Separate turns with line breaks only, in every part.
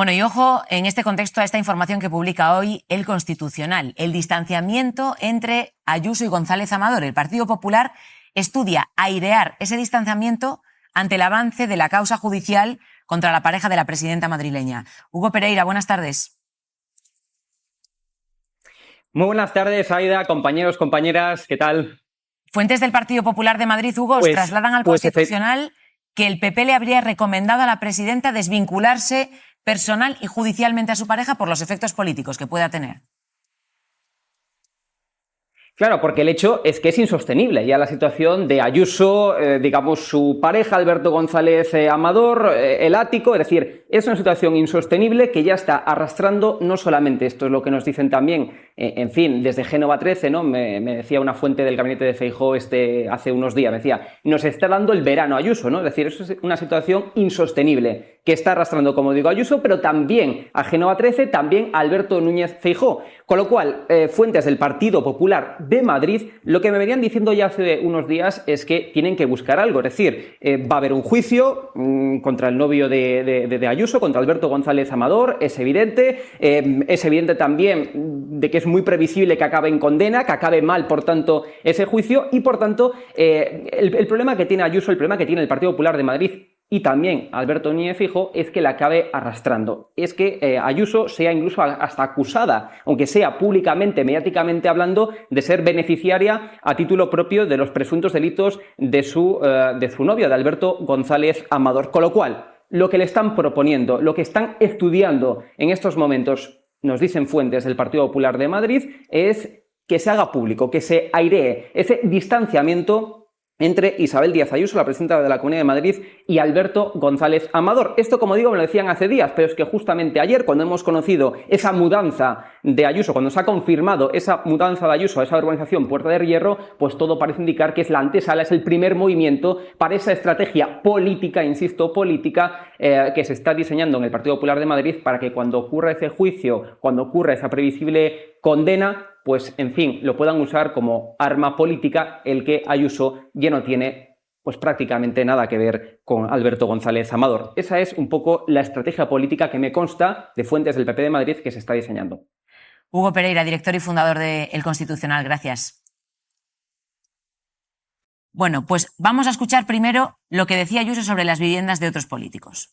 Bueno, y ojo en este contexto a esta información que publica hoy El Constitucional, el distanciamiento entre Ayuso y González Amador. El Partido Popular estudia airear ese distanciamiento ante el avance de la causa judicial contra la pareja de la presidenta madrileña. Hugo Pereira, buenas tardes.
Muy buenas tardes, Aida, compañeros, compañeras, ¿qué tal?
Fuentes del Partido Popular de Madrid, Hugo, trasladan al Constitucional que el PP le habría recomendado a la presidenta desvincularse personal y judicialmente a su pareja por los efectos políticos que pueda tener.
Claro, porque el hecho es que es insostenible ya la situación de Ayuso, digamos su pareja Alberto González Amador, el ático, es decir, es una situación insostenible que ya está arrastrando no solamente, esto es lo que nos dicen también, en fin, desde Génova 13, ¿no? Me decía una fuente del gabinete de Feijóo hace unos días, me decía, nos está dando el verano Ayuso, ¿no? Es decir, eso es una situación insostenible que está arrastrando, como digo, Ayuso, pero también a Génova 13, también a Alberto Núñez Feijóo, con lo cual, fuentes del Partido Popular de Madrid, lo que me venían diciendo ya hace unos días es que tienen que buscar algo, es decir, va a haber un juicio contra el novio de Ayuso, contra Alberto González Amador, es evidente también de que es muy previsible que acabe en condena, que acabe mal, por tanto, ese juicio, y por tanto, el problema que tiene Ayuso, el problema que tiene el Partido Popular de Madrid y también Alberto Núñez Feijóo es que la acabe arrastrando. Es que Ayuso sea incluso hasta acusada, aunque sea públicamente, mediáticamente hablando, de ser beneficiaria a título propio de los presuntos delitos de su novio, de Alberto González Amador. Con lo cual, lo que le están proponiendo, lo que están estudiando en estos momentos, nos dicen fuentes del Partido Popular de Madrid, es que se haga público, que se airee ese distanciamiento entre Isabel Díaz Ayuso, la presidenta de la Comunidad de Madrid, y Alberto González Amador. Esto, como digo, me lo decían hace días, pero es que justamente ayer, cuando hemos conocido esa mudanza de Ayuso, cuando se ha confirmado esa mudanza de Ayuso a esa urbanización Puerta de Hierro, pues todo parece indicar que es la antesala, es el primer movimiento para esa estrategia política, insisto, política, que se está diseñando en el Partido Popular de Madrid para que cuando ocurra ese juicio, cuando ocurra esa previsible condena, pues en fin, lo puedan usar como arma política, el que Ayuso ya no tiene pues prácticamente nada que ver con Alberto González Amador. Esa es un poco la estrategia política que me consta de fuentes del PP de Madrid que se está diseñando.
Hugo Pereira, director y fundador de El Constitucional, gracias. Bueno, pues vamos a escuchar primero lo que decía Ayuso sobre las viviendas de otros políticos.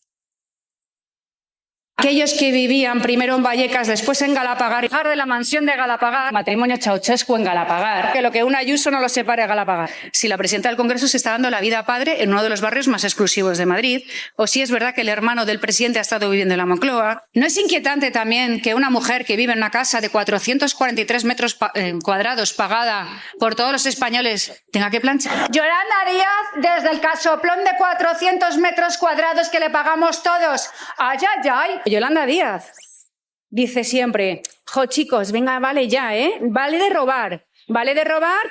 Aquellos que vivían primero en Vallecas, después en Galapagar, dejar de la mansión de Galapagar, matrimonio Ceausescu en Galapagar, que lo que un Ayuso no lo separe a Galapagar. Si la presidenta del Congreso se está dando la vida padre en uno de los barrios más exclusivos de Madrid, o si es verdad que el hermano del presidente ha estado viviendo en la Moncloa. ¿No es inquietante también que una mujer que vive en una casa de 443 metros cuadrados pagada por todos los españoles tenga que planchar? Yolanda Díaz, desde el casoplón de 400 metros cuadrados que le pagamos todos. ¡Ay, ay, ay! Yolanda Díaz dice siempre, jo chicos, venga, vale ya, vale de robar,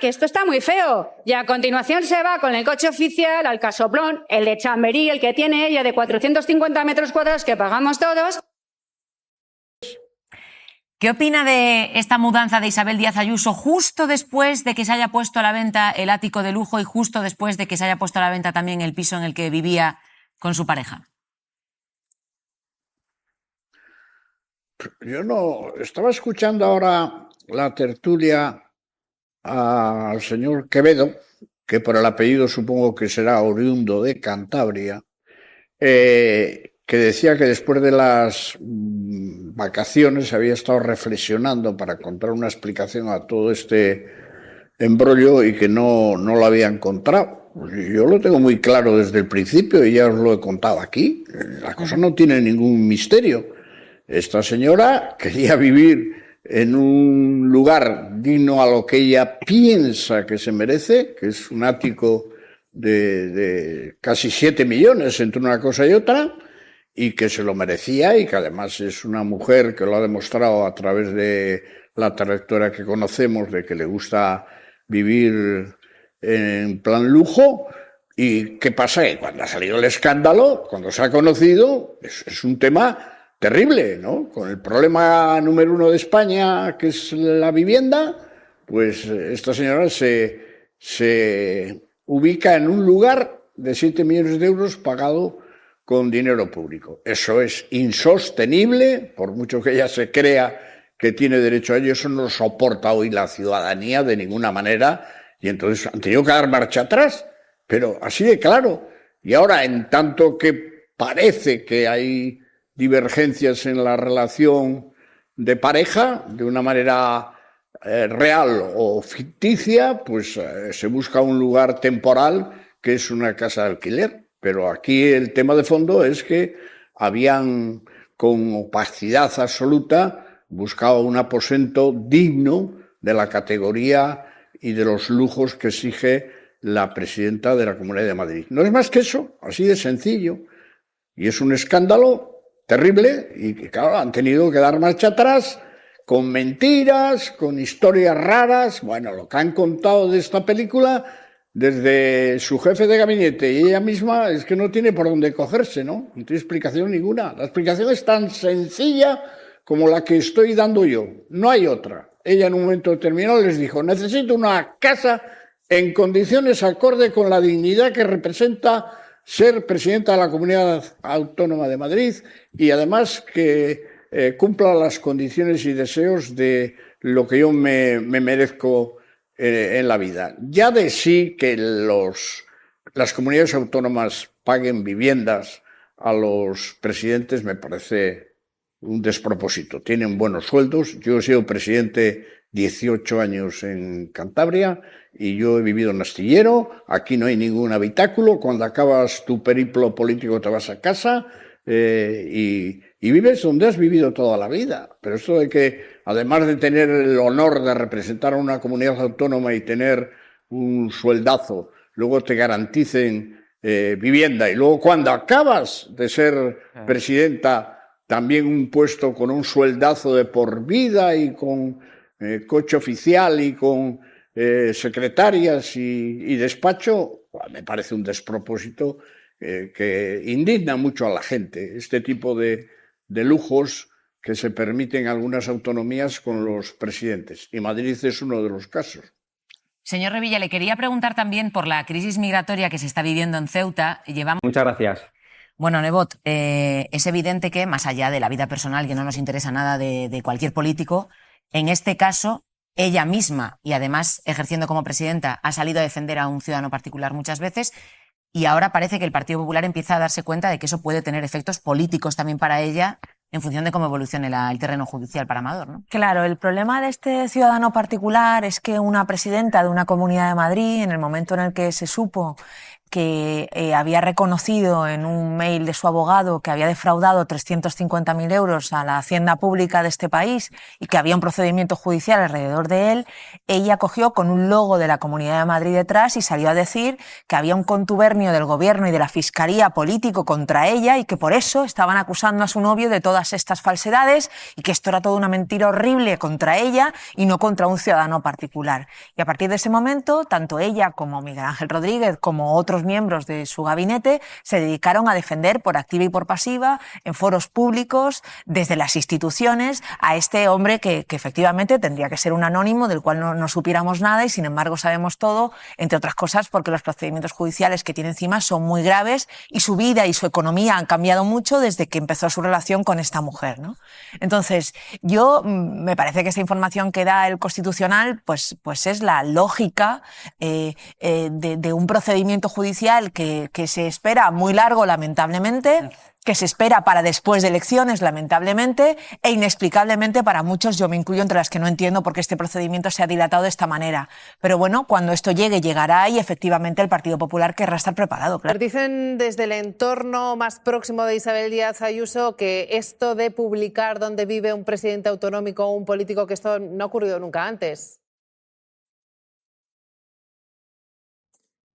que esto está muy feo. Y a continuación se va con el coche oficial al casoplón, el de Chamberí, el que tiene ella de 450 metros cuadrados que pagamos todos.
¿Qué opina de esta mudanza de Isabel Díaz Ayuso justo después de que se haya puesto a la venta el ático de lujo y justo después de que se haya puesto a la venta también el piso en el que vivía con su pareja?
Yo no estaba escuchando ahora la tertulia al señor Quevedo, que por el apellido supongo que será oriundo de Cantabria, que decía que después de las vacaciones había estado reflexionando para encontrar una explicación a todo este embrollo y que no lo había encontrado. Yo lo tengo muy claro desde el principio y ya os lo he contado aquí. La cosa no tiene ningún misterio. Esta señora quería vivir en un lugar digno a lo que ella piensa que se merece, que es un ático de casi 7 millones entre una cosa y otra, y que se lo merecía y que además es una mujer que lo ha demostrado a través de la trayectoria que conocemos de que le gusta vivir en plan lujo. ¿Y qué pasa? Que cuando ha salido el escándalo, cuando se ha conocido, es un tema terrible, ¿no? Con el problema número 1 de España, que es la vivienda, pues esta señora se ubica en un lugar de 7 millones de euros pagado con dinero público. Eso es insostenible, por mucho que ella se crea que tiene derecho a ello, eso no lo soporta hoy la ciudadanía de ninguna manera, y entonces han tenido que dar marcha atrás, pero así de claro. Y ahora, en tanto que parece que hay divergencias en la relación de pareja, de una manera real o ficticia, pues se busca un lugar temporal que es una casa de alquiler. Pero aquí el tema de fondo es que habían, con opacidad absoluta, buscado un aposento digno de la categoría y de los lujos que exige la presidenta de la Comunidad de Madrid. No es más que eso, así de sencillo. Y es un escándalo terrible y que, claro, han tenido que dar marcha atrás con mentiras, con historias raras. Bueno, lo que han contado de esta película desde su jefe de gabinete y ella misma es que no tiene por dónde cogerse, ¿no? No tiene explicación ninguna. La explicación es tan sencilla como la que estoy dando yo. No hay otra. Ella en un momento determinado les dijo: necesito una casa en condiciones acorde con la dignidad que representa ser presidenta de la Comunidad Autónoma de Madrid y además que cumpla las condiciones y deseos de lo que yo me merezco en la vida. Ya de sí que las comunidades autónomas paguen viviendas a los presidentes me parece un despropósito. Tienen buenos sueldos. Yo he sido presidente 18 años en Cantabria y yo he vivido en Astillero. Aquí no hay ningún habitáculo. Cuando acabas tu periplo político te vas a casa y vives donde has vivido toda la vida. Pero esto de que, además de tener el honor de representar a una comunidad autónoma y tener un sueldazo, luego te garanticen vivienda y luego cuando acabas de ser presidenta también un puesto con un sueldazo de por vida y con coche oficial y con secretarias y despacho, me parece un despropósito que indigna mucho a la gente. Este tipo de lujos que se permiten algunas autonomías con los presidentes. Y Madrid es uno de los casos.
Señor Revilla, le quería preguntar también por la crisis migratoria que se está viviendo en Ceuta.
Muchas gracias.
Bueno, Nebot, es evidente que, más allá de la vida personal, que no nos interesa nada de cualquier político, en este caso, ella misma, y además ejerciendo como presidenta, ha salido a defender a un ciudadano particular muchas veces, y ahora parece que el Partido Popular empieza a darse cuenta de que eso puede tener efectos políticos también para ella, en función de cómo evolucione el terreno judicial para Amador, ¿no?
Claro, el problema de este ciudadano particular es que una presidenta de una Comunidad de Madrid, en el momento en el que se supo que había reconocido en un mail de su abogado que había defraudado 350.000 euros a la hacienda pública de este país y que había un procedimiento judicial alrededor de él, ella cogió con un logo de la Comunidad de Madrid detrás y salió a decir que había un contubernio del gobierno y de la fiscalía político contra ella y que por eso estaban acusando a su novio de todas estas falsedades y que esto era toda una mentira horrible contra ella y no contra un ciudadano particular. Y a partir de ese momento, tanto ella como Miguel Ángel Rodríguez como otros miembros de su gabinete se dedicaron a defender por activa y por pasiva en foros públicos, desde las instituciones, a este hombre que efectivamente tendría que ser un anónimo del cual no supiéramos nada y sin embargo sabemos todo, entre otras cosas porque los procedimientos judiciales que tiene encima son muy graves y su vida y su economía han cambiado mucho desde que empezó su relación con esta mujer, ¿no? Entonces, me parece que esta información que da el Constitucional pues es la lógica de un procedimiento judicial que se espera muy largo, lamentablemente, que se espera para después de elecciones, lamentablemente, e inexplicablemente para muchos, yo me incluyo entre las que no entiendo por qué este procedimiento se ha dilatado de esta manera. Pero bueno, cuando esto llegue, llegará y efectivamente el Partido Popular querrá estar preparado. Claro.
Dicen desde el entorno más próximo de Isabel Díaz Ayuso que esto de publicar dónde vive un presidente autonómico o un político, que esto no ha ocurrido nunca antes.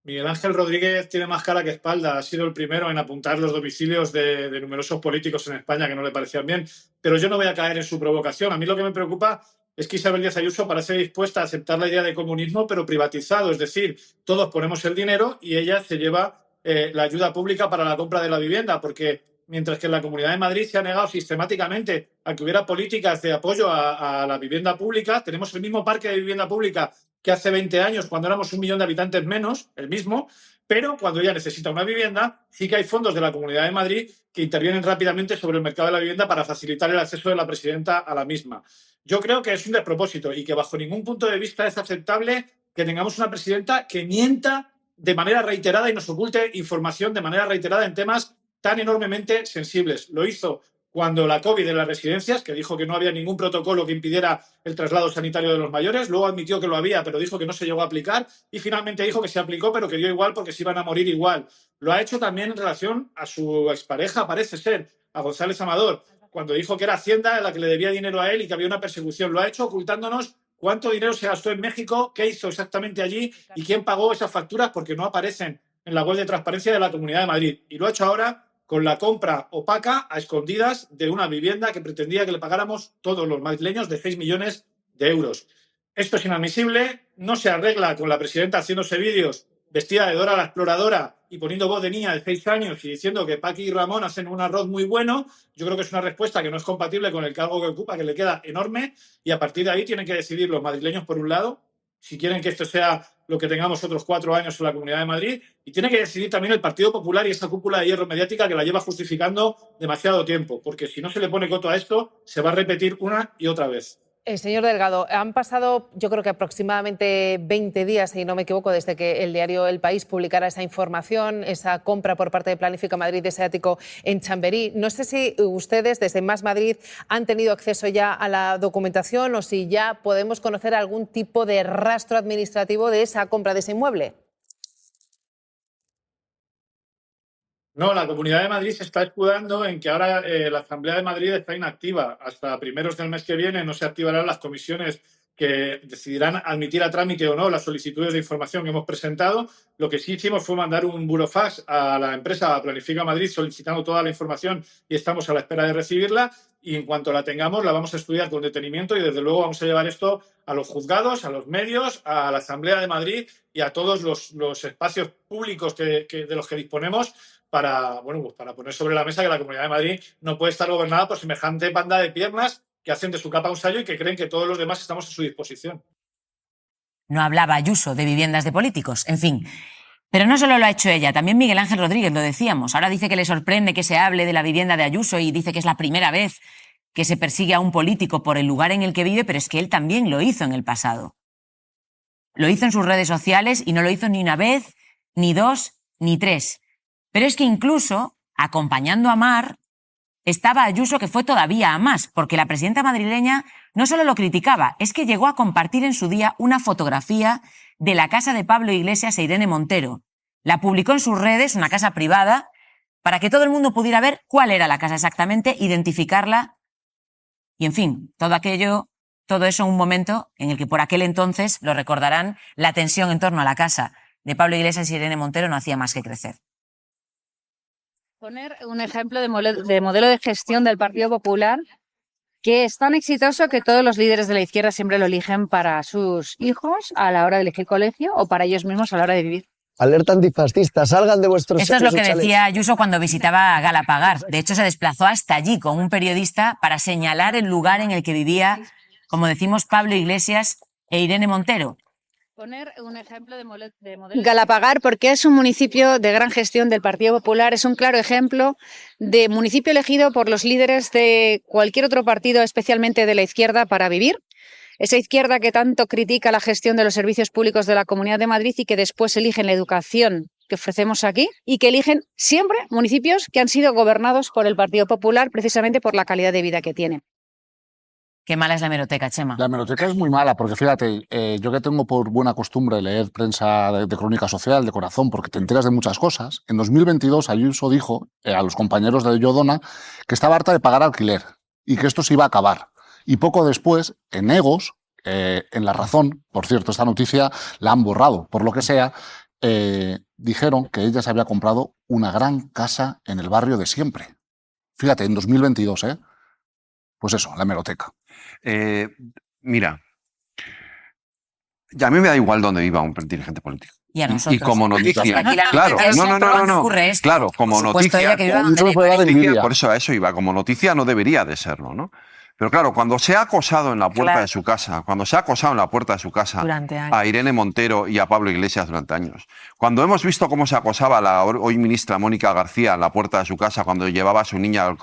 Miguel Ángel Rodríguez tiene más cara que espalda. Ha sido el primero en apuntar los domicilios de numerosos políticos en España que no le parecían bien. Pero yo no voy a caer en su provocación. A mí lo que me preocupa es que Isabel Díaz Ayuso parece dispuesta a aceptar la idea de comunismo, pero privatizado. Es decir, todos ponemos el dinero y ella se lleva la ayuda pública para la compra de la vivienda, porque mientras que en la Comunidad de Madrid se ha negado sistemáticamente a que hubiera políticas de apoyo a la vivienda pública, tenemos el mismo parque de vivienda pública que hace 20 años, cuando éramos 1 millón de habitantes menos, el mismo, Pero cuando ella necesita una vivienda, sí que hay fondos de la Comunidad de Madrid que intervienen rápidamente sobre el mercado de la vivienda para facilitar el acceso de la presidenta a la misma. Yo creo que es un despropósito y que bajo ningún punto de vista es aceptable que tengamos una presidenta que mienta de manera reiterada y nos oculte información de manera reiterada en temas tan enormemente sensibles. Lo hizo cuando la COVID en las residencias, que dijo que no había ningún protocolo que impidiera el traslado sanitario de los mayores, luego admitió que lo había, pero dijo que no se llegó a aplicar y finalmente dijo que se aplicó, pero que dio igual porque se iban a morir igual. Lo ha hecho también en relación a su expareja, parece ser, a González Amador, cuando dijo que era Hacienda la que le debía dinero a él y que había una persecución. Lo ha hecho ocultándonos cuánto dinero se gastó en México, qué hizo exactamente allí y quién pagó esas facturas porque no aparecen en la web de transparencia de la Comunidad de Madrid. Y lo ha hecho ahora con la compra opaca a escondidas de una vivienda que pretendía que le pagáramos todos los madrileños de 6 millones de euros. Esto es inadmisible, no se arregla con la presidenta haciéndose vídeos vestida de Dora la Exploradora y poniendo voz de niña de 6 años y diciendo que Paqui y Ramón hacen un arroz muy bueno. Yo creo que es una respuesta que no es compatible con el cargo que ocupa, que le queda enorme, y a partir de ahí tienen que decidir los madrileños, por un lado, si quieren que esto sea lo que tengamos otros 4 años en la Comunidad de Madrid, y tiene que decidir también el Partido Popular y esa cúpula de hierro mediática que la lleva justificando demasiado tiempo, porque si no se le pone coto a esto, se va a repetir una y otra vez.
Señor Delgado, han pasado yo creo que aproximadamente 20 días, si no me equivoco, desde que el diario El País publicara esa información, esa compra por parte de Planifica Madrid de ese ático en Chamberí. No sé si ustedes desde Más Madrid han tenido acceso ya a la documentación o si ya podemos conocer algún tipo de rastro administrativo de esa compra de ese inmueble.
No, la Comunidad de Madrid se está escudando en que ahora la Asamblea de Madrid está inactiva. Hasta primeros del mes que viene no se activarán las comisiones que decidirán admitir a trámite o no las solicitudes de información que hemos presentado. Lo que sí hicimos fue mandar un burofax a la empresa, a Planifica Madrid, solicitando toda la información y estamos a la espera de recibirla. Y en cuanto la tengamos, la vamos a estudiar con detenimiento y desde luego vamos a llevar esto a los juzgados, a los medios, a la Asamblea de Madrid y a todos los espacios públicos de los que disponemos para poner sobre la mesa que la Comunidad de Madrid no puede estar gobernada por semejante banda de piernas que hacen de su capa un sayo y que creen que todos los demás estamos a su disposición.
No hablaba Ayuso de viviendas de políticos, en fin. Pero no solo lo ha hecho ella, también Miguel Ángel Rodríguez, lo decíamos. Ahora dice que le sorprende que se hable de la vivienda de Ayuso y dice que es la primera vez que se persigue a un político por el lugar en el que vive, pero es que él también lo hizo en el pasado. Lo hizo en sus redes sociales y no lo hizo ni una vez, ni 2, ni 3. Pero es que incluso, acompañando a Mar, estaba Ayuso, que fue todavía a más, porque la presidenta madrileña no solo lo criticaba, es que llegó a compartir en su día una fotografía de la casa de Pablo Iglesias e Irene Montero. La publicó en sus redes, una casa privada, para que todo el mundo pudiera ver cuál era la casa exactamente, identificarla. Y en fin, todo eso en un momento en el que por aquel entonces, lo recordarán, la tensión en torno a la casa de Pablo Iglesias y Irene Montero no hacía más que crecer.
Poner un ejemplo de modelo de gestión del Partido Popular que es tan exitoso que todos los líderes de la izquierda siempre lo eligen para sus hijos a la hora de elegir colegio o para ellos mismos a la hora de vivir.
Alerta antifascista, salgan de vuestros...
Esto es lo que decía Ayuso cuando visitaba Galapagar. De hecho, se desplazó hasta allí con un periodista para señalar el lugar en el que vivía, como decimos, Pablo Iglesias e Irene Montero.
Poner un ejemplo de modelo...
Galapagar, porque es un municipio de gran gestión del Partido Popular, es un claro ejemplo de municipio elegido por los líderes de cualquier otro partido, especialmente de la izquierda, para vivir. Esa izquierda que tanto critica la gestión de los servicios públicos de la Comunidad de Madrid y que después eligen la educación que ofrecemos aquí y que eligen siempre municipios que han sido gobernados por el Partido Popular precisamente por la calidad de vida que tienen.
Qué mala es la hemeroteca, Chema.
La hemeroteca es muy mala porque, fíjate, yo que tengo por buena costumbre leer prensa de crónica social, de corazón, porque te enteras de muchas cosas, en 2022 Ayuso dijo a los compañeros de Yodona que estaba harta de pagar alquiler y que esto se iba a acabar. Y poco después, en Egos, en La Razón, por cierto, esta noticia la han borrado, por lo que sea, dijeron que ella se había comprado una gran casa en el barrio de siempre. Fíjate, en 2022, ¿eh? Pues eso, la hemeroteca.
Mira, ya a mí me da igual dónde viva un dirigente político.
Y a nosotros.
Y como noticia,
claro,
no, claro, como noticia,
por
eso a eso iba, como noticia no debería de serlo, ¿no? Pero claro, cuando se ha acosado en la puerta
Claro.
de su casa, cuando se ha acosado en la puerta de su casa
Durante años.
a Irene Montero y a Pablo Iglesias durante años, cuando hemos visto cómo se acosaba a la hoy ministra Mónica García en la puerta de su casa cuando llevaba a su niña al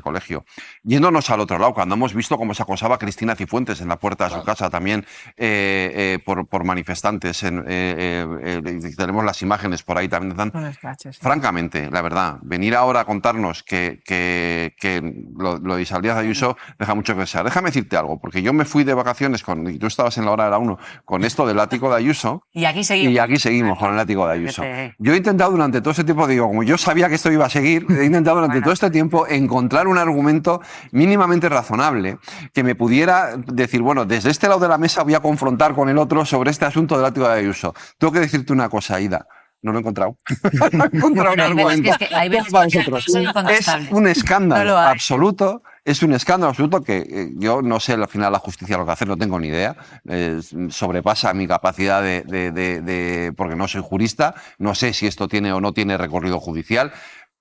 colegio, yéndonos al otro lado, cuando hemos visto cómo se acosaba a Cristina Cifuentes en la puerta de su casa también por manifestantes, tenemos las imágenes por ahí también.
Unos caches, sí.
Francamente, la verdad, venir ahora a contarnos que lo de Isabel Díaz Ayuso deja mucho que desear. Déjame decirte algo, porque yo me fui de vacaciones, y tú estabas en la hora de la 1, con esto del látigo de Ayuso.
Y aquí seguimos.
Con el látigo de Ayuso. Yo he intentado durante todo este tiempo, como yo sabía que esto iba a seguir, he intentado durante todo este tiempo encontrar un argumento mínimamente razonable que me pudiera decir, bueno, desde este lado de la mesa voy a confrontar con el otro sobre este asunto del látigo de Ayuso. Tengo que decirte una cosa, Aida. No lo he encontrado. No he encontrado un argumento. Es un escándalo absoluto. Es un escándalo absoluto que yo no sé al final la justicia lo que hace, no tengo ni idea. Sobrepasa mi capacidad porque no soy jurista. No sé si esto tiene o no tiene recorrido judicial.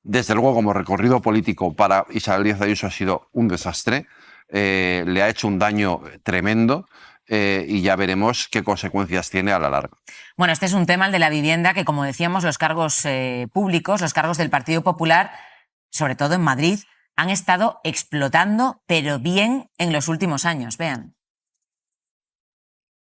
Desde luego, como recorrido político para Isabel Díaz Ayuso ha sido un desastre. Le ha hecho un daño tremendo. Y ya veremos qué consecuencias tiene a la larga.
Bueno, este es un tema, el de la vivienda, que como decíamos, los cargos públicos, los cargos del Partido Popular, sobre todo en Madrid, han estado explotando, pero bien, en los últimos años. Vean.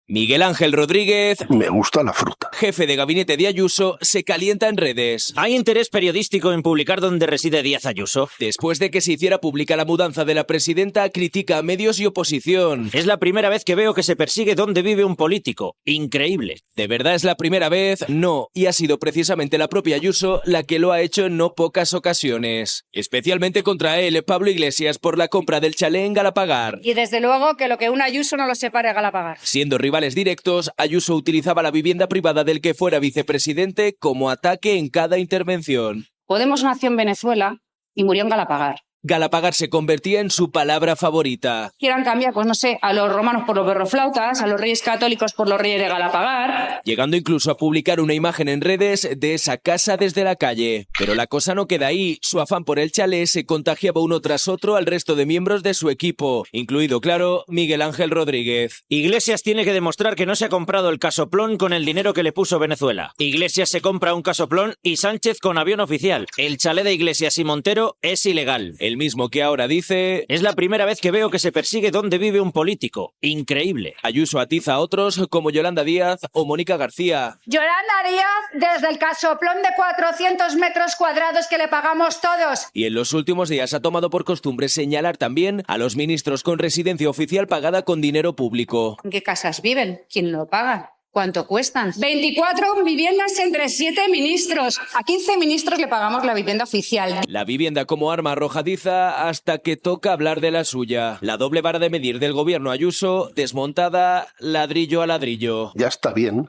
Miguel Ángel Rodríguez,
me gusta la fruta,
jefe de gabinete de Ayuso, se calienta en redes.
¿Hay interés periodístico en publicar dónde reside Díaz Ayuso?
Después de que se hiciera pública la mudanza de la presidenta, critica a medios y oposición.
Es la primera vez que veo que se persigue dónde vive un político. Increíble.
¿De verdad es la primera vez? No, y ha sido precisamente la propia Ayuso la que lo ha hecho en no pocas ocasiones. Especialmente contra él, Pablo Iglesias, por la compra del chalet en Galapagar.
Y desde luego que lo que un Ayuso no lo separe a Galapagar.
Siendo rivales directos, Ayuso utilizaba la vivienda privada del que fuera vicepresidente como ataque en cada intervención.
Podemos nació en Venezuela y murió en Galapagar.
Galapagar se convertía en su palabra favorita.
Quieran cambiar, pues no sé, a los romanos por los berroflautas, a los reyes católicos por los reyes de Galapagar.
Llegando incluso a publicar una imagen en redes de esa casa desde la calle. Pero la cosa no queda ahí. Su afán por el chalet se contagiaba uno tras otro al resto de miembros de su equipo, incluido, claro, Miguel Ángel Rodríguez.
Iglesias tiene que demostrar que no se ha comprado el casoplón con el dinero que le puso Venezuela. Iglesias se compra un casoplón y Sánchez con avión oficial. El chalet de Iglesias y Montero es ilegal.
El mismo que ahora dice...
Es la primera vez que veo que se persigue dónde vive un político. Increíble.
Ayuso atiza a otros como Yolanda Díaz o Mónica García.
Yolanda Díaz desde el casoplón de 400 metros cuadrados que le pagamos todos.
Y en los últimos días ha tomado por costumbre señalar también a los ministros con residencia oficial pagada con dinero público.
¿En qué casas viven? ¿Quién lo paga? ¿Cuánto cuestan? 24 viviendas entre 7 ministros. A 15 ministros le pagamos la vivienda oficial.
La vivienda como arma arrojadiza hasta que toca hablar de la suya. La doble vara de medir del gobierno Ayuso, desmontada ladrillo a ladrillo.
Ya está bien.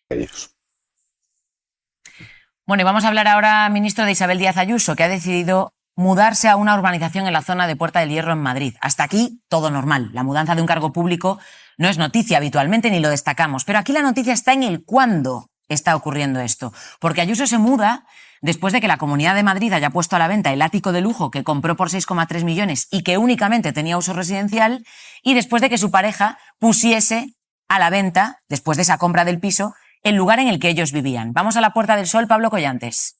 Ellos.
Bueno, y vamos a hablar ahora, ministro, de Isabel Díaz Ayuso, que ha decidido mudarse a una urbanización en la zona de Puerta del Hierro en Madrid. Hasta aquí, todo normal. La mudanza de un cargo público no es noticia habitualmente ni lo destacamos. Pero aquí la noticia está en el cuándo está ocurriendo esto. Porque Ayuso se muda después de que la Comunidad de Madrid haya puesto a la venta el ático de lujo que compró por 6,3 millones y que únicamente tenía uso residencial, y después de que su pareja pusiese a la venta, después de esa compra del piso, el lugar en el que ellos vivían. Vamos a la Puerta del Sol, Pablo Collantes.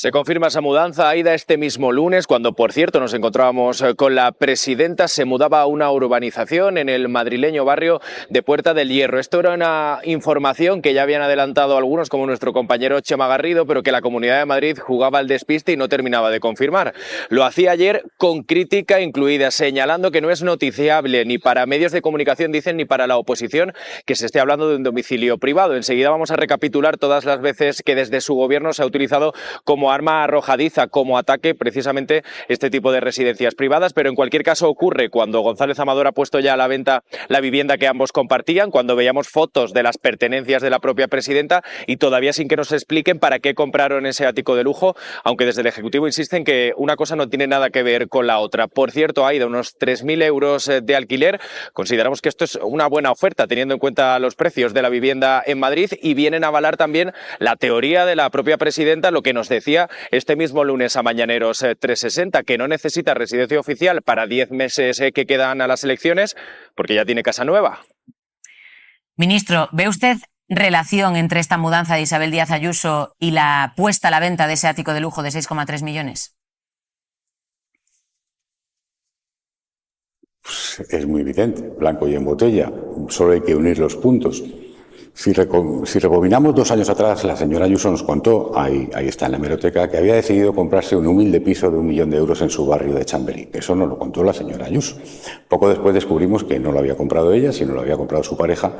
Se confirma esa mudanza, Aida, este mismo lunes, cuando, por cierto, nos encontrábamos con la presidenta. Se mudaba a una urbanización en el madrileño barrio de Puerta del Hierro. Esto era una información que ya habían adelantado algunos, como nuestro compañero Chema Garrido, pero que la Comunidad de Madrid jugaba al despiste y no terminaba de confirmar. Lo hacía ayer con crítica incluida, señalando que no es noticiable ni para medios de comunicación, dicen, ni para la oposición, que se esté hablando de un domicilio privado. Enseguida vamos a recapitular todas las veces que desde su gobierno se ha utilizado como arma arrojadiza, como ataque, precisamente este tipo de residencias privadas, pero en cualquier caso ocurre cuando González Amador ha puesto ya a la venta la vivienda que ambos compartían, cuando veíamos fotos de las pertenencias de la propia presidenta y todavía sin que nos expliquen para qué compraron ese ático de lujo, aunque desde el Ejecutivo insisten que una cosa no tiene nada que ver con la otra. Por cierto, hay de unos 3.000 euros de alquiler. Consideramos que esto es una buena oferta teniendo en cuenta los precios de la vivienda en Madrid, y vienen a avalar también la teoría de la propia presidenta, lo que nos decía decía este mismo lunes a Mañaneros 360, que no necesita residencia oficial para 10 meses que quedan a las elecciones, porque ya tiene casa nueva.
Ministro, ¿ve usted relación entre esta mudanza de Isabel Díaz Ayuso y la puesta a la venta de ese ático de lujo de 6,3 millones?
Pues es muy evidente, blanco y en botella, solo hay que unir los puntos. Si rebobinamos 2 años atrás, la señora Ayuso nos contó, ahí está en la hemeroteca, que había decidido comprarse un humilde piso de 1 millón de euros en su barrio de Chamberí. Eso nos lo contó la señora Ayuso. Poco después descubrimos que no lo había comprado ella, sino lo había comprado su pareja,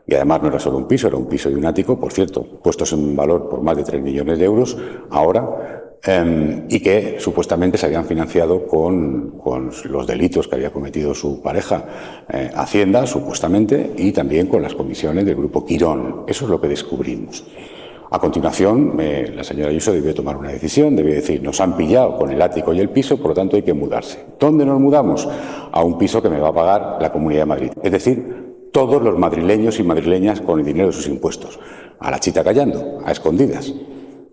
y además no era solo un piso, era un piso y un ático, por cierto, puestos en valor por más de 3 millones de euros ahora, y que supuestamente se habían financiado con los delitos que había cometido su pareja, Hacienda, supuestamente, y también con las comisiones del grupo Quirón. Eso es lo que descubrimos. A continuación, la señora Ayuso debió tomar una decisión, debió decir, nos han pillado con el ático y el piso, por lo tanto hay que mudarse. ¿Dónde nos mudamos? A un piso que me va a pagar la Comunidad de Madrid, es decir, todos los madrileños y madrileñas con el dinero de sus impuestos. A la chita callando, a escondidas.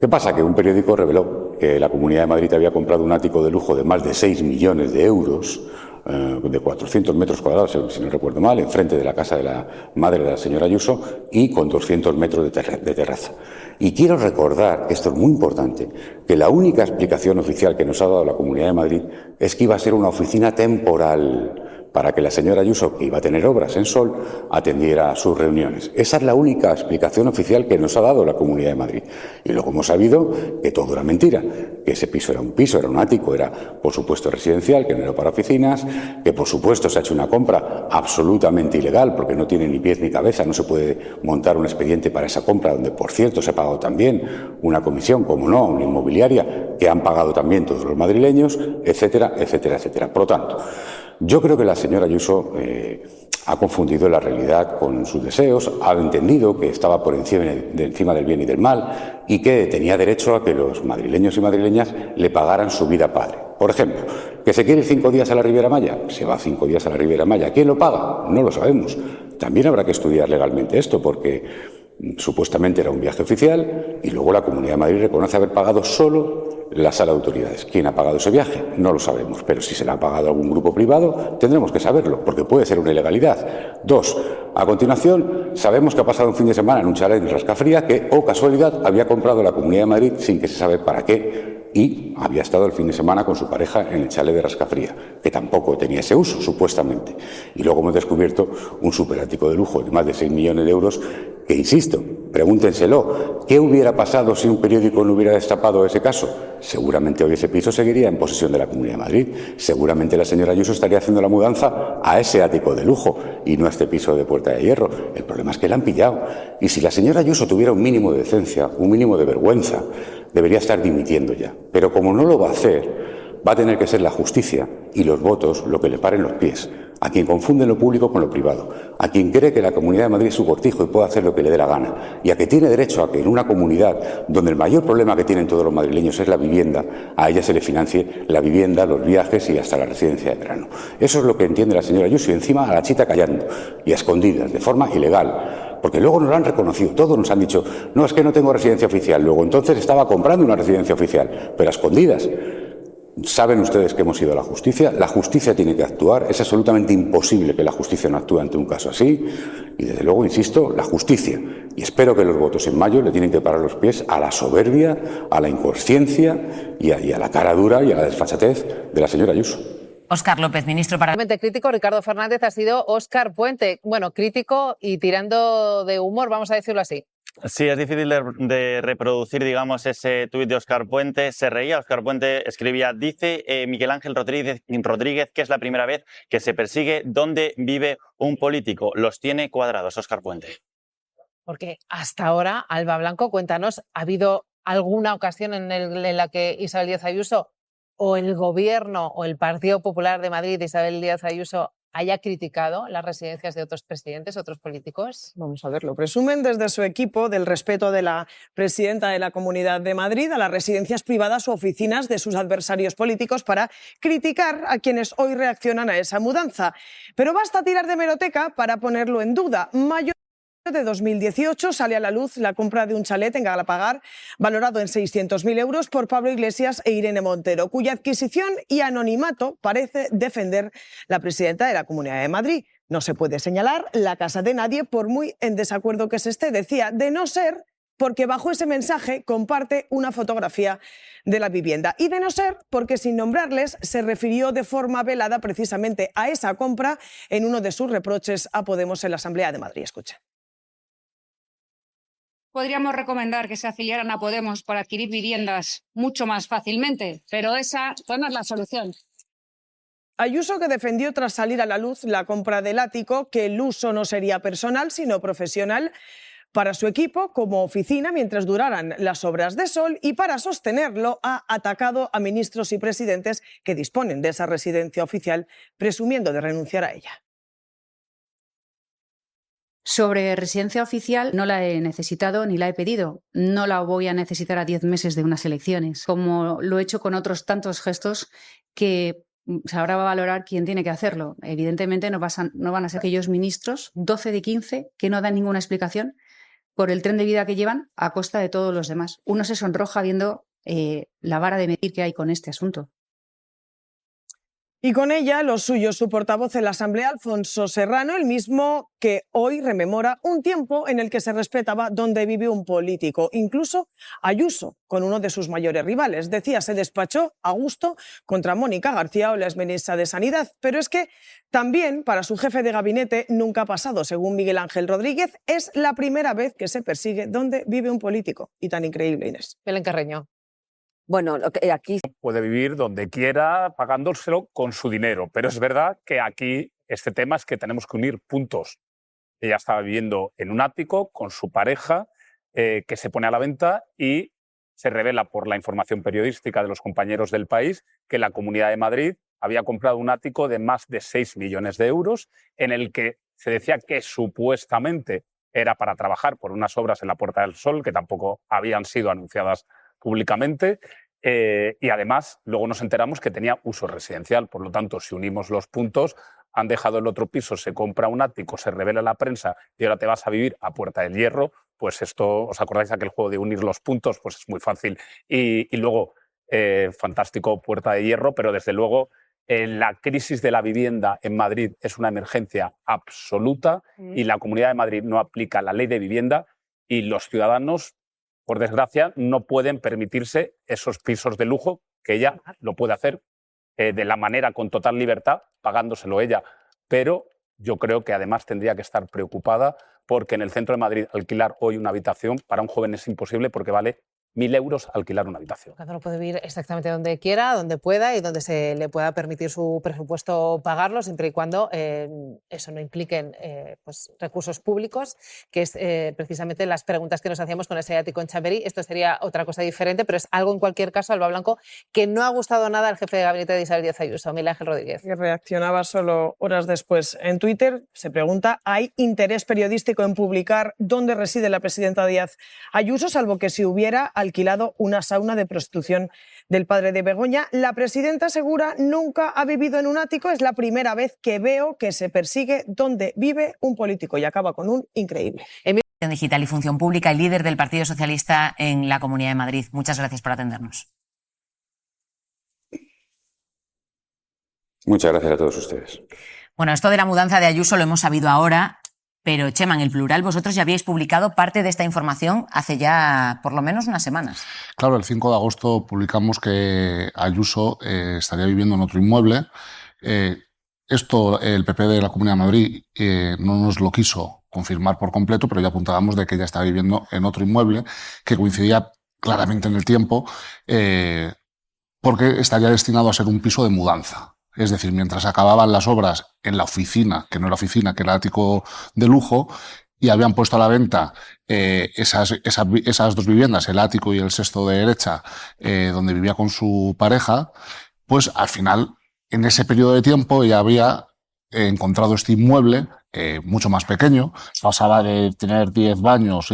¿Qué pasa? Que un periódico reveló que la Comunidad de Madrid había comprado un ático de lujo de más de 6 millones de euros, de 400 metros cuadrados, si no recuerdo mal, enfrente de la casa de la madre de la señora Ayuso y con 200 metros de terraza. Y quiero recordar, esto es muy importante, que la única explicación oficial que nos ha dado la Comunidad de Madrid es que iba a ser una oficina temporal para que la señora Ayuso, que iba a tener obras en Sol, atendiera sus reuniones. Esa es la única explicación oficial que nos ha dado la Comunidad de Madrid. Y luego hemos sabido que todo era mentira, que ese piso, era un ático, era por supuesto residencial, que no era para oficinas, que por supuesto se ha hecho una compra absolutamente ilegal, porque no tiene ni pies ni cabeza, no se puede montar un expediente para esa compra, donde por cierto se ha pagado también una comisión, como no, una inmobiliaria, que han pagado también todos los madrileños, etcétera, etcétera, etcétera. Por lo tanto, yo creo que la señora Ayuso ha confundido la realidad con sus deseos, ha entendido que estaba por encima del bien y del mal y que tenía derecho a que los madrileños y madrileñas le pagaran su vida padre. Por ejemplo, que se quiere ir 5 días a la Riviera Maya, se va 5 días a la Riviera Maya. ¿Quién lo paga? No lo sabemos. También habrá que estudiar legalmente esto porque supuestamente era un viaje oficial y luego la Comunidad de Madrid reconoce haber pagado solo la sala de autoridades. ¿Quién ha pagado ese viaje? No lo sabemos, pero si se le ha pagado a algún grupo privado tendremos que saberlo, porque puede ser una ilegalidad. 2. A continuación, sabemos que ha pasado un fin de semana en un chalet en Rascafría que, oh casualidad, había comprado la Comunidad de Madrid sin que se sabe para qué y había estado el fin de semana con su pareja en el chalet de Rascafría, que tampoco tenía ese uso, supuestamente. Y luego hemos descubierto un superático de lujo de más de 6 millones de euros que, insisto, pregúntenselo, ¿qué hubiera pasado si un periódico no hubiera destapado ese caso? Seguramente hoy ese piso seguiría en posesión de la Comunidad de Madrid. Seguramente la señora Ayuso estaría haciendo la mudanza a ese ático de lujo y no a este piso de Puerta de Hierro. El problema es que la han pillado. Y si la señora Ayuso tuviera un mínimo de decencia, un mínimo de vergüenza, debería estar dimitiendo ya. Pero como no lo va a hacer, va a tener que ser la justicia y los votos lo que le paren los pies. A quien confunde lo público con lo privado, a quien cree que la Comunidad de Madrid es su cortijo y puede hacer lo que le dé la gana, y a que tiene derecho a que en una comunidad donde el mayor problema que tienen todos los madrileños es la vivienda, a ella se le financie la vivienda, los viajes y hasta la residencia de verano. Eso es lo que entiende la señora Ayuso y encima a la chita callando y a escondidas, de forma ilegal. Porque luego nos lo han reconocido, todos nos han dicho, no, es que no tengo residencia oficial, luego entonces estaba comprando una residencia oficial, pero a escondidas. Saben ustedes que hemos ido a la justicia tiene que actuar, es absolutamente imposible que la justicia no actúe ante un caso así, y desde luego, insisto, la justicia, y espero que los votos en mayo le tienen que parar los pies a la soberbia, a la inconsciencia y a la cara dura y a la desfachatez de la señora Ayuso.
Óscar López, ministro para...
Crítico, Ricardo Fernández ha sido Óscar Puente. Bueno, crítico y tirando de humor, vamos a decirlo así.
Sí, es difícil de reproducir, digamos, ese tuit de Óscar Puente. Se reía, Óscar Puente escribía, dice Miguel Ángel Rodríguez que es la primera vez que se persigue donde vive un político. Los tiene cuadrados, Óscar Puente.
Porque hasta ahora, Alba Blanco, cuéntanos, ¿ha habido alguna ocasión en la que Isabel Díaz Ayuso o el Gobierno o el Partido Popular de Madrid de Isabel Díaz Ayuso haya criticado las residencias de otros presidentes, otros políticos?
Vamos a verlo. Presumen desde su equipo del respeto de la presidenta de la Comunidad de Madrid a las residencias privadas u oficinas de sus adversarios políticos para criticar a quienes hoy reaccionan a esa mudanza. Pero basta tirar de hemeroteca para ponerlo en duda. de 2018 sale a la luz la compra de un chalet en Galapagar valorado en 600.000 euros por Pablo Iglesias e Irene Montero, cuya adquisición y anonimato parece defender la presidenta de la Comunidad de Madrid. No se puede señalar la casa de nadie por muy en desacuerdo que se esté, decía, de no ser porque bajo ese mensaje comparte una fotografía de la vivienda y de no ser porque sin nombrarles se refirió de forma velada precisamente a esa compra en uno de sus reproches a Podemos en la Asamblea de Madrid. Escuchen.
Podríamos recomendar que se afiliaran a Podemos para adquirir viviendas mucho más fácilmente, pero esa no es la solución.
Ayuso, que defendió tras salir a la luz la compra del ático que el uso no sería personal sino profesional para su equipo como oficina mientras duraran las obras de Sol, y para sostenerlo ha atacado a ministros y presidentes que disponen de esa residencia oficial, presumiendo de renunciar a ella.
Sobre residencia oficial no la he necesitado ni la he pedido. No la voy a necesitar a 10 meses de unas elecciones, como lo he hecho con otros tantos gestos que sabrá valorar quién tiene que hacerlo. Evidentemente no van a ser aquellos ministros, 12 de 15, que no dan ninguna explicación por el tren de vida que llevan a costa de todos los demás. Uno se sonroja viendo la vara de medir que hay con este asunto.
Y con ella, los suyos, su portavoz en la Asamblea, Alfonso Serrano, el mismo que hoy rememora un tiempo en el que se respetaba dónde vive un político. Incluso Ayuso, con uno de sus mayores rivales. Decía, se despachó a gusto contra Mónica García, o la exministra de Sanidad. Pero es que también para su jefe de gabinete nunca ha pasado. Según Miguel Ángel Rodríguez, es la primera vez que se persigue dónde vive un político. Y tan increíble, Inés.
Belén Carreño.
Bueno, aquí
puede vivir donde quiera, pagándoselo con su dinero. Pero es verdad que aquí este tema es que tenemos que unir puntos. Ella estaba viviendo en un ático con su pareja, que se pone a la venta, y se revela por la información periodística de los compañeros del País que la Comunidad de Madrid había comprado un ático de más de 6 millones de euros, en el que se decía que supuestamente era para trabajar por unas obras en la Puerta del Sol, que tampoco habían sido anunciadas públicamente, y además luego nos enteramos que tenía uso residencial. Por lo tanto, si unimos los puntos, han dejado el otro piso, se compra un ático, se revela en la prensa y ahora te vas a vivir a Puerta del Hierro. Pues esto, ¿os acordáis de aquel juego de unir los puntos? Pues es muy fácil. Y luego, fantástico Puerta de Hierro, pero desde luego la crisis de la vivienda en Madrid es una emergencia absoluta y la Comunidad de Madrid no aplica la ley de vivienda y los ciudadanos, por desgracia, no pueden permitirse esos pisos de lujo, que ella lo puede hacer de la manera con total libertad, pagándoselo ella. Pero yo creo que además tendría que estar preocupada porque en el centro de Madrid alquilar hoy una habitación para un joven es imposible porque vale 1.000 euros alquilar una habitación.
Cada uno puede vivir exactamente donde quiera, donde pueda y donde se le pueda permitir su presupuesto pagarlo, siempre y cuando eso no impliquen pues, recursos públicos, que es precisamente las preguntas que nos hacíamos con ese ático en Chamberí. Esto sería otra cosa diferente, pero es algo en cualquier caso, Alba Blanco, que no ha gustado nada al jefe de gabinete de Isabel Díaz Ayuso, Miguel Ángel Rodríguez.
Que reaccionaba solo horas después en Twitter. Se pregunta, ¿hay interés periodístico en publicar dónde reside la presidenta Díaz Ayuso, salvo que si hubiera alquilado una sauna de prostitución del padre de Begoña? La presidenta asegura nunca ha vivido en un ático, es la primera vez que veo que se persigue donde vive un político, y acaba con un increíble.
Digital y Función Pública y líder del Partido Socialista en la Comunidad de Madrid. Muchas gracias por atendernos.
Muchas gracias a todos ustedes.
Bueno, esto de la mudanza de Ayuso lo hemos sabido ahora. Pero, Chema, en el plural, vosotros ya habíais publicado parte de esta información hace ya por lo menos unas semanas.
Claro, el 5 de agosto publicamos que Ayuso estaría viviendo en otro inmueble. Esto el PP de la Comunidad de Madrid no nos lo quiso confirmar por completo, pero ya apuntábamos de que ella estaba viviendo en otro inmueble que coincidía claramente en el tiempo porque estaría destinado a ser un piso de mudanza. Es decir, mientras acababan las obras en la oficina, que no era oficina, que era ático de lujo, y habían puesto a la venta esas dos viviendas, el ático y el sexto de derecha, donde vivía con su pareja, pues al final, en ese periodo de tiempo, ella había encontrado este inmueble mucho más pequeño. Pasaba de tener 10 baños,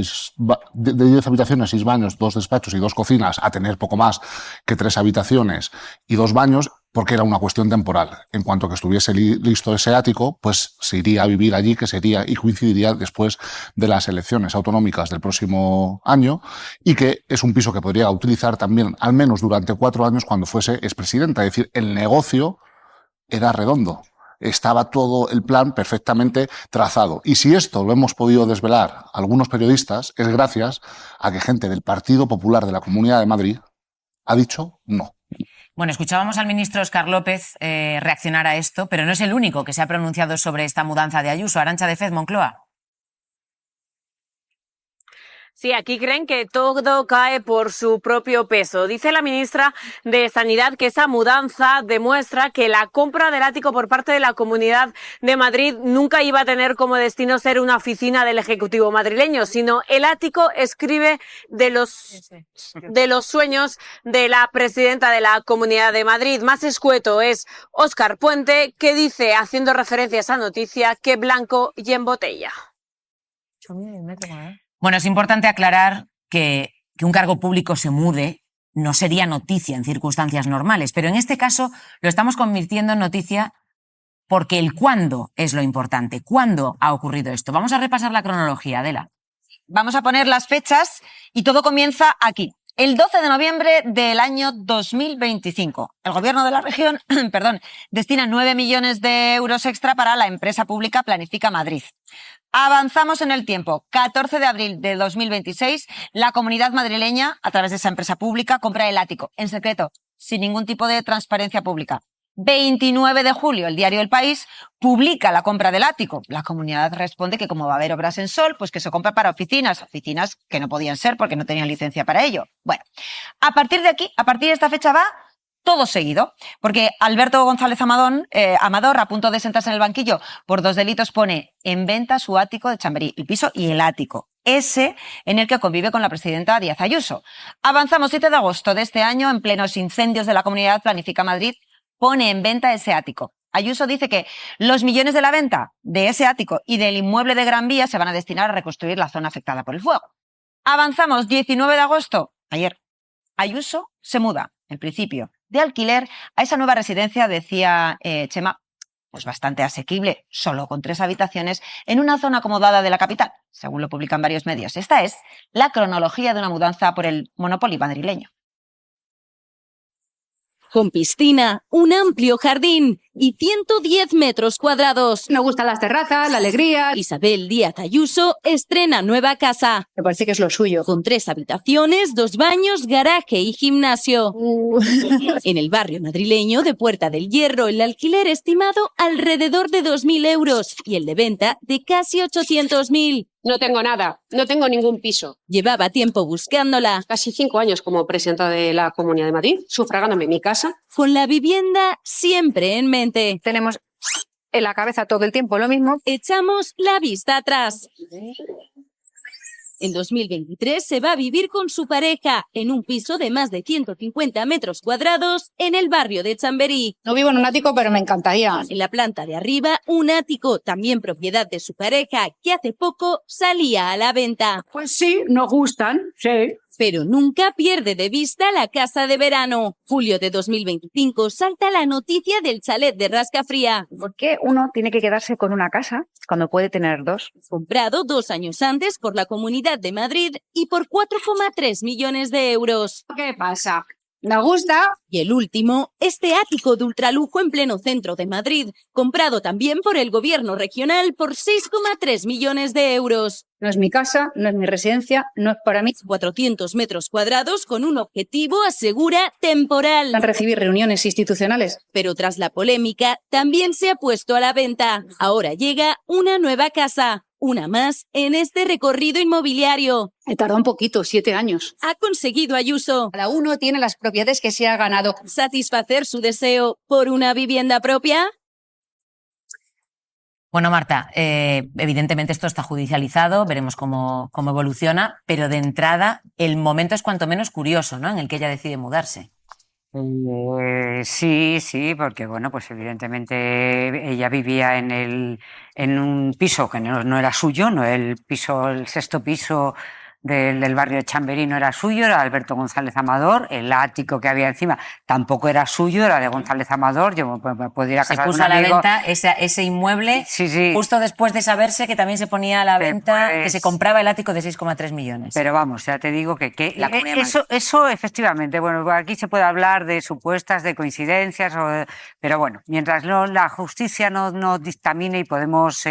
de 10 habitaciones, 6 baños, 2 despachos y 2 cocinas, a tener poco más que 3 habitaciones y 2 baños. porque era una cuestión temporal. En cuanto que estuviese listo ese ático, pues se iría a vivir allí, que sería y coincidiría después de las elecciones autonómicas del próximo año, y que es un piso que podría utilizar también al menos durante 4 años cuando fuese expresidenta. Es decir, el negocio era redondo. Estaba todo el plan perfectamente trazado. Y si esto lo hemos podido desvelar algunos periodistas, es gracias a que gente del Partido Popular de la Comunidad de Madrid ha dicho no.
Bueno, escuchábamos al ministro Óscar López reaccionar a esto, pero no es el único que se ha pronunciado sobre esta mudanza de Ayuso. Arantxa de Fez, Moncloa.
Sí, aquí creen que todo cae por su propio peso. Dice la ministra de Sanidad que esa mudanza demuestra que la compra del ático por parte de la Comunidad de Madrid nunca iba a tener como destino ser una oficina del Ejecutivo madrileño, sino el ático, escribe, de los sueños de la presidenta de la Comunidad de Madrid. Más escueto es Óscar Puente, que dice, haciendo referencia a esa noticia, que blanco y en botella.
Bueno, es importante aclarar que un cargo público se mude no sería noticia en circunstancias normales, pero en este caso lo estamos convirtiendo en noticia porque el cuándo es lo importante. ¿Cuándo ha ocurrido esto? Vamos a repasar la cronología, Adela.
Vamos a poner las fechas y todo comienza aquí. El 12 de noviembre del año 2025, el Gobierno de la región destina 9 millones de euros extra para la empresa pública Planifica Madrid. Avanzamos en el tiempo. 14 de abril de 2026, la Comunidad madrileña, a través de esa empresa pública, compra el ático, en secreto, sin ningún tipo de transparencia pública. 29 de julio, el diario El País publica la compra del ático. La comunidad responde que como va a haber obras en Sol, pues que se compra para oficinas que no podían ser porque no tenían licencia para ello. Bueno, a partir de aquí, a partir de esta fecha va todo seguido, porque Alberto González Amador, a punto de sentarse en el banquillo por 2 delitos, pone en venta su ático de Chamberí, el piso y el ático, ese en el que convive con la presidenta Díaz Ayuso. Avanzamos 7 de agosto de este año, en plenos incendios de la Comunidad Planifica Madrid, pone en venta ese ático. Ayuso dice que los millones de la venta de ese ático y del inmueble de Gran Vía se van a destinar a reconstruir la zona afectada por el fuego. Avanzamos 19 de agosto, ayer. Ayuso se muda, en principio, de alquiler a esa nueva residencia, decía Chema, pues bastante asequible, solo con 3 habitaciones, en una zona acomodada de la capital, según lo publican varios medios. Esta es la cronología de una mudanza por el Monopoly madrileño.
Con piscina, un amplio jardín y 110 metros cuadrados.
Me gustan las terrazas, la alegría.
Isabel Díaz Ayuso estrena nueva casa.
Me parece que es lo suyo.
Con 3 habitaciones, 2 baños, garaje y gimnasio. En el barrio madrileño de Puerta del Hierro, el alquiler estimado alrededor de 2.000 euros y el de venta de casi 800.000.
No tengo nada, no tengo ningún piso.
Llevaba tiempo buscándola.
Casi 5 años como presidenta de la Comunidad de Madrid, sufragándome mi casa.
Con la vivienda siempre en mente.
Tenemos en la cabeza todo el tiempo lo mismo.
Echamos la vista atrás. En 2023 se va a vivir con su pareja en un piso de más de 150 metros cuadrados en el barrio de Chamberí.
No vivo en un ático, pero me encantaría.
En la planta de arriba, un ático, también propiedad de su pareja, que hace poco salía a la venta.
Pues sí, nos gustan, sí.
Pero nunca pierde de vista la casa de verano. Julio de 2025 salta la noticia del chalet de Rascafría.
¿Por qué uno tiene que quedarse con una casa cuando puede tener 2?
Comprado 2 años antes por la Comunidad de Madrid y por 4,3 millones de euros.
¿Qué pasa? ¿Me gusta?
Y el último, este ático de ultralujo en pleno centro de Madrid, comprado también por el gobierno regional por 6,3 millones de euros.
No es mi casa, no es mi residencia, no es para mí.
400 metros cuadrados con un objetivo, asegura, temporal.
Van a recibir reuniones institucionales.
Pero tras la polémica, también se ha puesto a la venta. Ahora llega una nueva casa. Una más en este recorrido inmobiliario.
He tardado un poquito, 7 años.
Ha conseguido Ayuso.
Cada uno tiene las propiedades que se ha ganado.
¿Satisfacer su deseo por una vivienda propia?
Bueno, Marta, evidentemente esto está judicializado, veremos cómo evoluciona, pero de entrada el momento es cuanto menos curioso, ¿no?, en el que ella decide mudarse.
Sí, porque bueno, pues evidentemente ella vivía en un piso que no era suyo, no el 6.º piso del barrio de Chamberí no era suyo, era de Alberto González Amador. El ático que había encima tampoco era suyo, era de González Amador. Yo podía ir a casa
Se
de
puso
un
a la
amigo.
venta ese inmueble
Sí.
justo después de saberse que también se ponía a la venta, que se compraba el ático de 6,3 millones.
Pero vamos, ya te digo que
La Comunidad de Madrid.
eso efectivamente, bueno, aquí se puede hablar de supuestas, de coincidencias, pero bueno, mientras la justicia no dictamine y podemos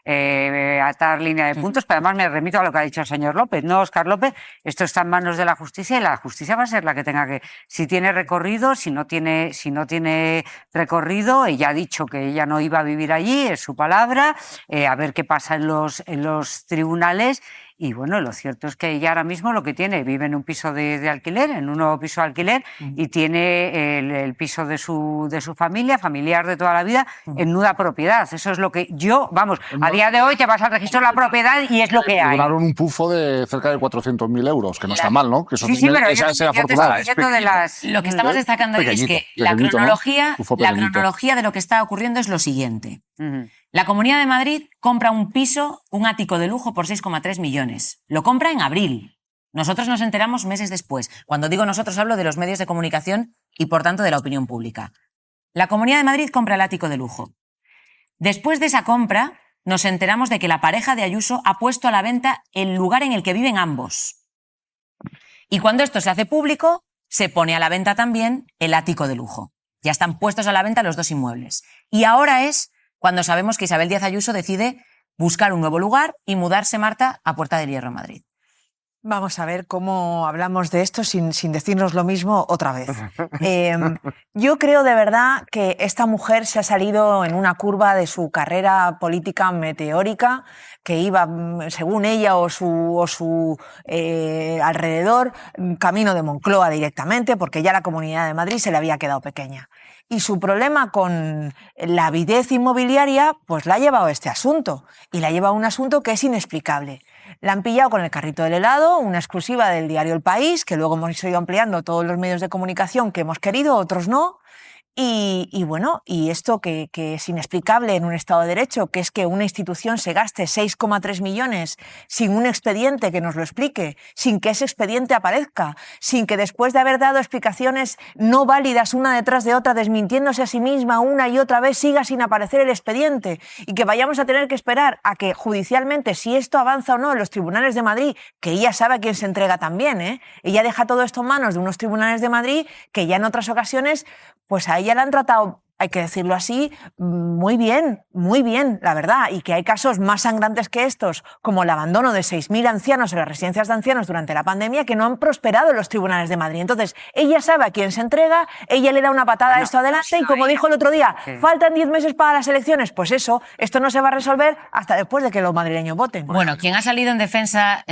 atar línea de puntos, pero además me remito a lo que ha dicho el señor López, no Óscar López, esto está en manos de la justicia y la justicia va a ser la que tenga que, si tiene recorrido, si no tiene recorrido, ella ha dicho que ella no iba a vivir allí, es su palabra, a ver qué pasa en los tribunales. Y bueno, lo cierto es que ella ahora mismo lo que tiene, vive en un piso de alquiler, en un nuevo piso de alquiler, y tiene el piso de su familia, familiar de toda la vida, en nuda propiedad. Eso es lo que yo, vamos, a día de hoy te vas al registro de la propiedad y es lo que hay.
Lograron un pufo de cerca de 400.000 euros, que no está mal, ¿no? Que eso
Sí, pero
esa sea afortunada.
Lo que estamos destacando hoy es que la cronología de lo que está ocurriendo es lo siguiente. La Comunidad de Madrid compra un piso, un ático de lujo por 6,3 millones. Lo compra en abril. Nosotros nos enteramos meses después. Cuando digo nosotros hablo de los medios de comunicación y por tanto de la opinión pública. La Comunidad de Madrid compra el ático de lujo. Después de esa compra nos enteramos de que la pareja de Ayuso ha puesto a la venta el lugar en el que viven ambos. Y cuando esto se hace público, se pone a la venta también el ático de lujo. Ya están puestos a la venta los dos inmuebles. Y ahora es cuando sabemos que Isabel Díaz Ayuso decide buscar un nuevo lugar y mudarse, Marta, a Puerta del Hierro, Madrid.
Vamos a ver cómo hablamos de esto sin decirnos lo mismo otra vez. Yo creo de verdad que esta mujer se ha salido en una curva de su carrera política meteórica, que iba, según ella o su alrededor, camino de Moncloa directamente, porque ya la Comunidad de Madrid se le había quedado pequeña. Y su problema con la avidez inmobiliaria, pues la ha llevado a este asunto. Y la ha llevado a un asunto que es inexplicable. La han pillado con el carrito del helado, una exclusiva del diario El País, que luego hemos ido ampliando todos los medios de comunicación que hemos querido, otros no. Y bueno, y esto que es inexplicable en un Estado de Derecho, que es que una institución se gaste 6,3 millones sin un expediente que nos lo explique, sin que ese expediente aparezca, sin que después de haber dado explicaciones no válidas una detrás de otra, desmintiéndose a sí misma una y otra vez, siga sin aparecer el expediente y que vayamos a tener que esperar a que judicialmente, si esto avanza o no en los tribunales de Madrid, que ella sabe a quién se entrega también, ¿eh? Ella deja todo esto en manos de unos tribunales de Madrid que ya en otras ocasiones, pues a ella la han tratado, hay que decirlo así, muy bien, la verdad, y que hay casos más sangrantes que estos, como el abandono de 6.000 ancianos en las residencias de ancianos durante la pandemia, que no han prosperado en los tribunales de Madrid. Entonces, ella sabe a quién se entrega, ella le da una patada a esto adelante y, como dijo el otro día, faltan 10 meses para las elecciones, pues eso, esto no se va a resolver hasta después de que los madrileños voten.
Bueno, quien ha salido en defensa...